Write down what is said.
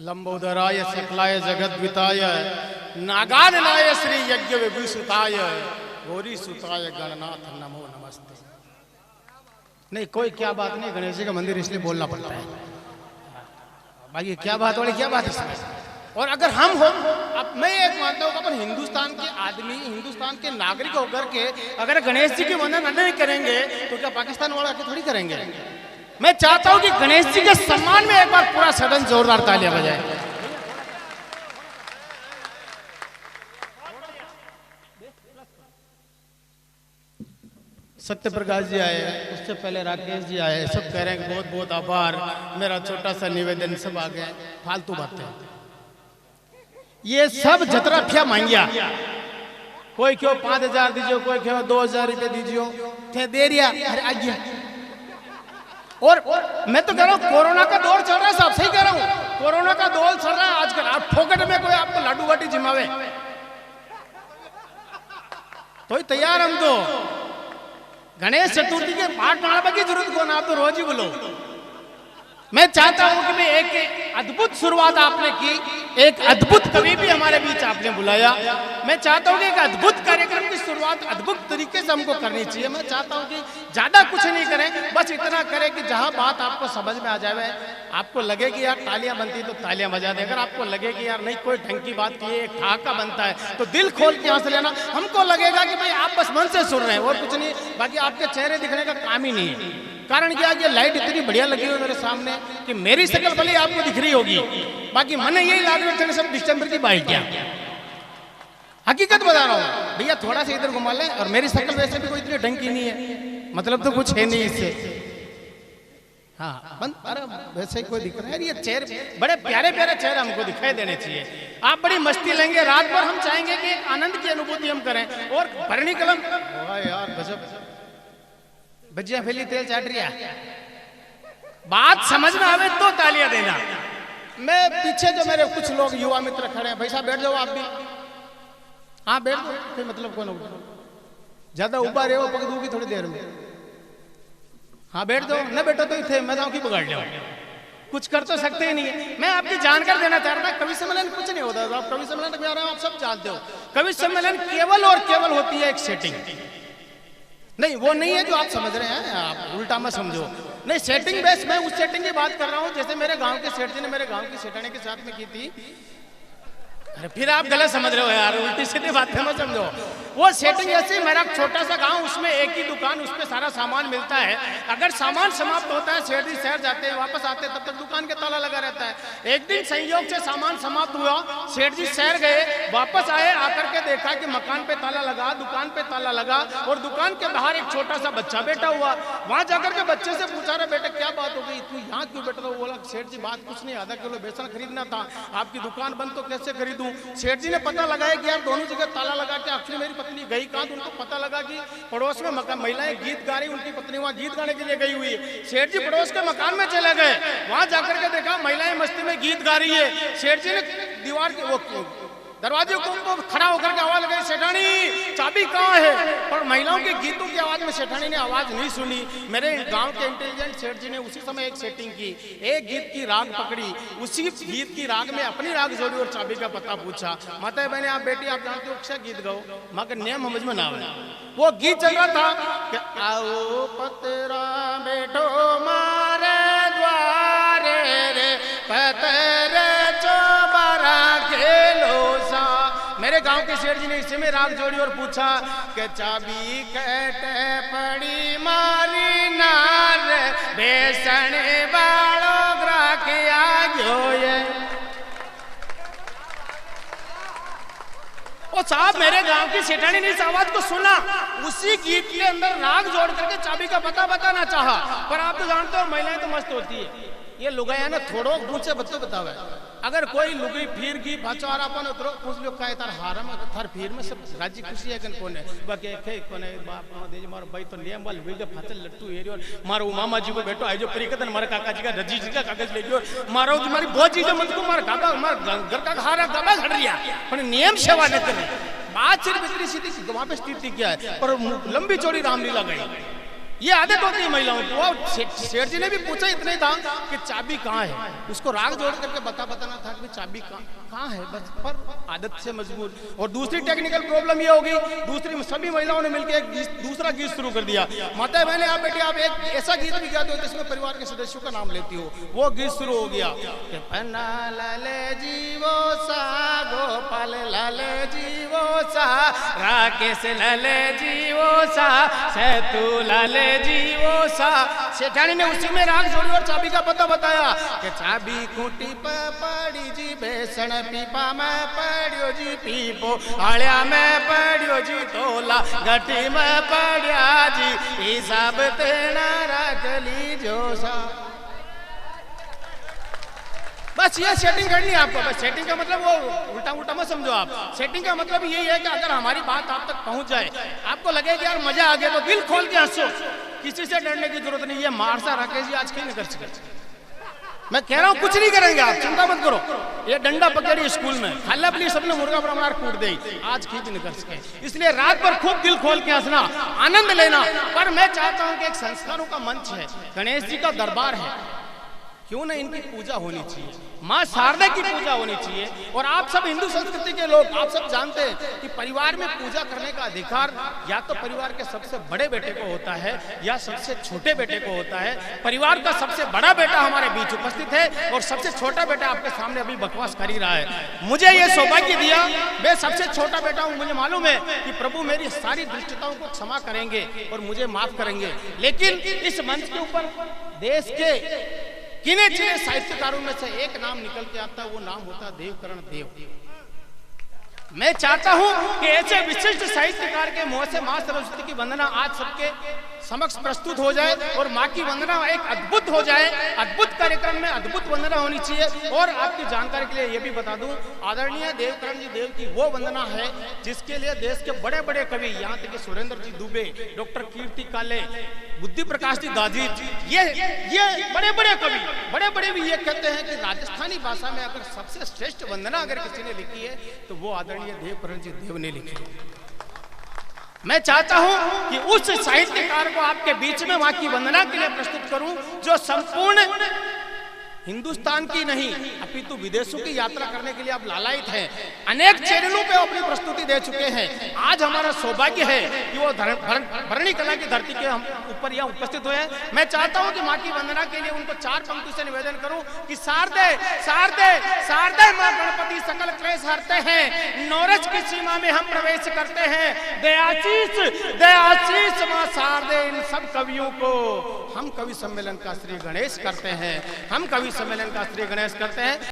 लंबोदराय सकलाय जगद्विताय नागाननाय श्री यज्ञ विभूषिताय गौरी सुताय गणनाथ नमो नमस्ते। नहीं कोई क्या बात नहीं, गणेश जी का मंदिर इसलिए बोलना पड़ता है। बाकी क्या बात वाली क्या बात इसमें। और अगर हम हो, अब मैं एक मानता हूँ अपन हिंदुस्तान के आदमी, हिंदुस्तान के नागरिक होकर के अगर गणेश जी की वंदना नहीं करेंगे तो क्या पाकिस्तान वाला के थोड़ी करेंगे। मैं चाहता हूं कि गणेश जी के सम्मान में एक बार पूरा सदन जोरदार तालियां बजाए। सत्य प्रकाश जी आए, उससे पहले राकेश जी आए, सब कह रहे हैं बहुत बहुत आभार। मेरा छोटा सा निवेदन, सब आ गए, फालतू बातें। ये सब जतरा मांगिया, कोई क्यों 5000 दीजिए, कोई क्यों 2000 रुपये दीजिए, थे दे रिया, अरे आ गया। और मैं तो कह रहा हूँ कोरोना का दौर चल रहा है, साहब सही कह रहा हूँ, कोरोना का दौर चल रहा है आजकल। आप फोकट में कोई आपको लाडू बाटी जिमावे तो ही तैयार हम तो। गणेश चतुर्थी के पाठ मारने की जरूरत कौन, आप तो रोज ही बोलो। मैं चाहता हूं कि मैं एक अद्भुत शुरुआत आपने की, एक अद्भुत कवि भी हमारे बीच आपने बुलाया। मैं चाहता हूं कि एक अद्भुत कार्यक्रम की शुरुआत अद्भुत तरीके से हमको करनी चाहिए। मैं चाहता हूं कि ज्यादा कुछ नहीं करें, बस इतना करें कि जहां बात आपको समझ में आ जाए, आपको लगे कि यार तालियां बनती तो तालियां बजा दे। अगर आपको लगे कि यार नहीं कोई ढंग की बात की, एक ठहाका बनता है तो दिल खोल के हंस लेना। हमको लगेगा कि भाई आप बस मन से सुन रहे हैं और कुछ नहीं, बाकी आपके चेहरे दिखने का काम ही नहीं है। कारण क्या है, लाइट इतनी बढ़िया लगी हुई मेरे सामने कि मेरी शक्ल भले आपको दिख रही होगी, बाकी मन यही लाग रहा है सब डिस्टेंबर की बाल्टियां। हकीकत बता रहा हूं भैया, थोड़ा सा इधर घुमा ले, और मेरी शक्ल वैसे भी कोई इतनी ढंग की नहीं है, मतलब तो कुछ है नहीं इससे। हाँ अरे वैसे ही कोई दिख रहा है। ये चेहरे बड़े प्यारे प्यारे चेहरे हमको दिखाई देने चाहिए। आप बड़ी मस्ती लेंगे रात भर, हम चाहेंगे कि आनंद की अनुभूति हम करें। और भरणी कलम यार गजब, भजिया फैली तेल चाट रही है, बात समझ में आवे तो तालियां देना। मैं पीछे जो मेरे कुछ लोग युवा मित्र खड़े हैं, भाई साहब बैठ जाओ आप भी। हाँ बैठ जाओ, कोई मतलब कौन होगा, ज्यादा ऊपर रहे हो पक दूंगी थोड़ी देर में। हाँ बैठ जाओ, न बैठो तो थे मैं की पकड़ लो, कुछ कर तो सकते ही नहीं है। मैं आपकी जानकारी देना चाह रहा था, कवि सम्मेलन कुछ नहीं होता। आप कवि सम्मेलन में आ रहे हो, आप सब जानते हो, कवि सम्मेलन केवल और केवल होती है एक सेटिंग। नहीं वो नहीं है जो आप समझ रहे हैं, आप उल्टा मत समझो। नहीं सेटिंग बेस, मैं उस सेटिंग की बात कर रहा हूं जैसे मेरे गांव के सेठ जी ने मेरे गांव की सेठानी के साथ में की थी। अरे फिर आप गलत समझ रहे हो यार, उल्टी सीधी बातें मत समझो। वो सेटिंग ऐसे, मेरा छोटा सा गांव, उसमें एक ही दुकान, उसमें सारा सामान मिलता है। अगर सामान समाप्त होता है, सेठ जी शहर जाते हैं, वापस आते हैं, तब तक दुकान के ताला लगा रहता है। एक दिन संयोग से सामान समाप्त हुआ, सेठ जी शहर गए, वापस आए, आकर के देखा कि मकान पे ताला लगा, दुकान पे ताला लगा, और दुकान के बाहर एक छोटा सा बच्चा बैठा हुआ। वहां जाकर के बच्चे से पूछा, रहा बेटा क्या बात हो गई, तू यहाँ क्यों बैठा था? बोला सेठ जी बात कुछ नहीं, आधा किलो बेसन खरीदना था, आपकी दुकान बंद तो कैसे खरीदूं। सेठ जी ने पता लगाया कि यार दोनों जगह ताला लगा के आखिर मेरी पत्नी गई कहां, तो उनको पता लगा कि पड़ोस में महिलाएं गीत गा रही, उनकी पत्नी वहां गीत गाने के लिए गई हुई है। सेठ जी पड़ोस के मकान में चले गए, वहां जाकर के देखा महिलाएं मस्ती में गीत गा रही है। सेठ जी ने दीवार की वो दरवाजे को खड़ा होकर के आवाज लगाई, सेठानी चाबी कहाँ है? और महिलाओं के गीतों की आवाज में सेठानी ने आवाज नहीं सुनी। मेरे गांव के इंटेलिजेंट सेठ जी ने उसी समय एक सेटिंग की, एक गीत की राग पकड़ी, उसी गीत की राग में अपनी राग जोड़ी और चाबी का पता पूछा। माता बहने आप बेटी आप जानते हो क्या गीत गाओ, माँ का नियम समझ में ना आवे। वो गीत चल रहा था कि आओ पतरा बैठो मारे द्वारे रे, पतरे चौबारा खेलो सा। मेरे गांव के सेठ जी ने इसी में राग जोड़ी और पूछा कि चाबी कटे पड़ी मारी नार, बेसन बालो ग्राह गयो ये। ओ साहब मेरे गांव की सेठानी ने इस आवाज को सुना, उसी गीत के अंदर राग जोड़ करके चाबी का पता बताना चाहा। पर आप तो जानते हो महिलाएं तो मस्त होती है, ये लुगाया ना थोड़ो पूछे बच्चों बतावे। अगर कोई लुगाई फिर की बचारा अपन उतरो पूछ लो काय तार हारम थार फिर में सब राजी खुशी है कन कोने बाकी के कोने बाप दे मार भाई तो नियम वाल विल फाचल लट्टू एरियो मारो मामा जी को बेटो आजो परिकतन मार काका जी का रजी जी का कागज ले जो मारो तुम्हारी बहुत चीज मत को मार काका मार घर का हारा गबा घड़ रिया पर नियम सेवा ने करे बात सिर्फ इतनी सीधी वहां पे स्थिति क्या है पर लंबी चौड़ी रामलीला गई। ये आदत होती है महिलाओं की। वो सेठ जी ने भी पूछा इतना ही था कि चाबी कहाँ है, उसको राग जोड़ करके बताना था कि चाबी कहाँ है, बस पर आदत से मजबूर। और दूसरी टेक्निकल प्रॉब्लम ये होगी, दूसरी सभी महिलाओं ने मिलकर एक दूसरा गीत शुरू कर दिया। माता बहने आप बेटी आप एक ऐसा गीत भी गाते हो जिसमें परिवार के सदस्यों का नाम लेती हो, वो गीत शुरू हो गया। लाले जीवो सा गोपाल लाले जीवो सा राकेश लाले जीवो सा सेतु लाले जीवो सा। सेठानी ने उसी में राग जोड़ी और चाबी का पता बताया कि चाबी खूंटी पे पड़ी जी, बेसन पीपा में पड़ियो जी, पीपो आलिया में पड़ियो जी, तोला घटी में पड़िया जी, हिसाब तेना रख लीजो सा। बस ये सेटिंग करनी है आपको। बस सेटिंग का मतलब वो उल्टा उल्टा मत समझो आप। सेटिंग का मतलब यही है कि अगर हमारी बात आप तक पहुंच जाए, आपको लगे कि यार मजा आ गया, तो दिल खोल के हंसो, किसी से डरने की जरूरत नहीं है। मारसा राकेश जी आज क्यों नहीं कर सके, मैं कह रहा हूं कुछ नहीं करेंगे आप, चिंता मत करो। ये डंडा पकड़ी स्कूल में खाला अपनी सबने मुर्गा बड़ा मार कूट दे, आज खींच नहीं कर सके। इसलिए रात भर खूब दिल खोल के हंसना, आनंद लेना। पर मैं चाहता हूं कि एक संस्कारों का मंच है, गणेश जी का दरबार है, क्यों ना इनकी पूजा होनी चाहिए, माँ शारदा की पूजा होनी चाहिए। और आप सब हिंदू संस्कृति के लोग, आप सब जानते हैं कि परिवार में पूजा करने का अधिकार या तो परिवार के सबसे बड़े बेटे को होता है या सबसे छोटे बेटे को होता है। परिवार का सबसे बड़ा बेटा हमारे बीच उपस्थित है और सबसे छोटा बेटा आपके सामने अभी बकवास कर ही रहा है। मुझे ये सौभाग्य दिया, मैं सबसे छोटा बेटा हूँ, मुझे मालूम है कि प्रभु मेरी सारी दुष्टताओं को क्षमा करेंगे और मुझे माफ करेंगे। लेकिन इस मंच के ऊपर देश के किने चिने साहित्यकारों में से एक नाम निकल के आता है, वो नाम होता है देवकरण देव। मैं चाहता हूं कि ऐसे विशिष्ट साहित्यकार के मुंह से मां सरस्वती की वंदना आज सबके समक्ष प्रस्तुत हो जाए और मां की वंदना एक अद्भुत हो जाए। अद्भुत कार्यक्रम में अद्भुत वंदना होनी चाहिए। और आपकी जानकारी के लिए यह भी बता दूं, आदरणीय देवकरण जी देव की वो वंदना है जिसके लिए देश के बड़े बड़े कवि, यहाँ तक कि सुरेंद्र जी दुबे, डॉक्टर कीर्ति काले, बुद्धि प्रकाश जी दाजी, ये बड़े बड़े कवि, बड़े बड़े भी ये कहते हैं कि राजस्थानी भाषा में अगर सबसे श्रेष्ठ वंदना अगर किसी ने लिखी है तो वो आदरणीय देवकरण जी देव ने लिखी है। मैं चाहता हूं कि उस साहित्यकार को आपके बीच में वहां की वंदना के लिए प्रस्तुत करूं जो संपूर्ण हिंदुस्तान की नहीं अपितु विदेशों की यात्रा करने के लिए आप लालायित हैं। अनेक चैनलों पे अपनी प्रस्तुति दे चुके हैं। आज हमारा सौभाग्य है कि वो भरणी कला की धरती के हम ऊपर यहाँ उपस्थित हुए हैं। मैं चाहता हूं कि माँ की वंदना के लिए उनको 4 पंक्ति से निवेदन करूं कि शारदे शारदे शारदे माँ गणपति सकल क्लेश हरते हैं, नौरज की सीमा में हम प्रवेश करते हैं, दयाशीष माँ शारदे। इन सब कवियों को हम कवि सम्मेलन का श्री गणेश करते हैं, हम कवि सम्मेलन का श्री गणेश करते हैं।